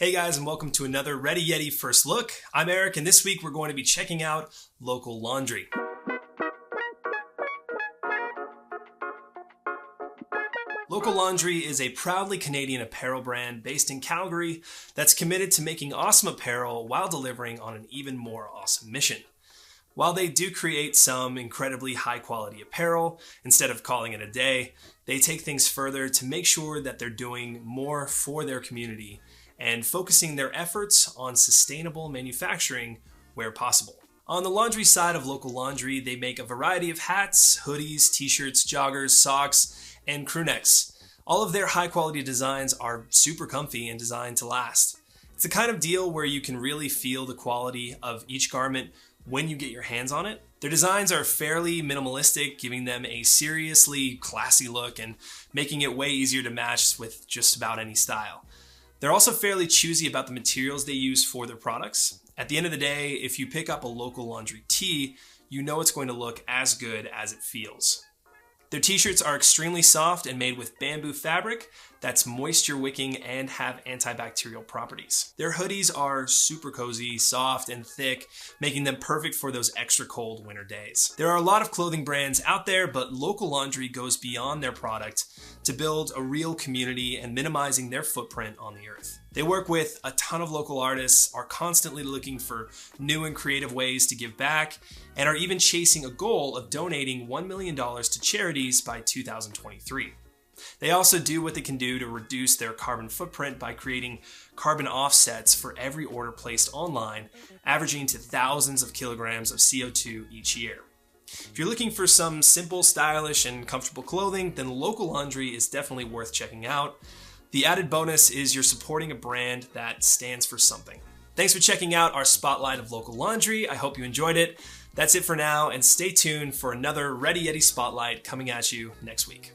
Hey guys, and welcome to another Ready Yeti First Look. I'm Eric, and this week we're going to be checking out local laundry. Local Laundry is a proudly Canadian apparel brand based in Calgary that's committed to making awesome apparel while delivering on an even more awesome mission. While they do create some incredibly high quality apparel, instead of calling it a day, they take things further to make sure that they're doing more for their community and focusing their efforts on sustainable manufacturing where possible. On the laundry side of Local Laundry, they make a variety of hats, hoodies, t-shirts, joggers, socks, and crewnecks. All of their high quality designs are super comfy and designed to last. It's the kind of deal where you can really feel the quality of each garment when you get your hands on it. Their designs are fairly minimalistic, giving them a seriously classy look and making it way easier to match with just about any style. They're also fairly choosy about the materials they use for their products. At the end of the day, if you pick up a Local Laundry tee, you know it's going to look as good as it feels. Their t-shirts are extremely soft and made with bamboo fabric that's moisture wicking and have antibacterial properties. Their hoodies are super cozy, soft, and thick, making them perfect for those extra cold winter days. There are a lot of clothing brands out there, but Local Laundry goes beyond their product to build a real community and minimizing their footprint on the earth. They work with a ton of local artists, are constantly looking for new and creative ways to give back, and are even chasing a goal of donating $1 million to charities by 2023. They also do what they can do to reduce their carbon footprint by creating carbon offsets for every order placed online, averaging to thousands of kilograms of CO2 each year. If you're looking for some simple, stylish, and comfortable clothing, then Local Laundry is definitely worth checking out. The added bonus is you're supporting a brand that stands for something. Thanks for checking out our spotlight of Local Laundry. I hope you enjoyed it. That's it for now, and stay tuned for another Ready Yeti Spotlight coming at you next week.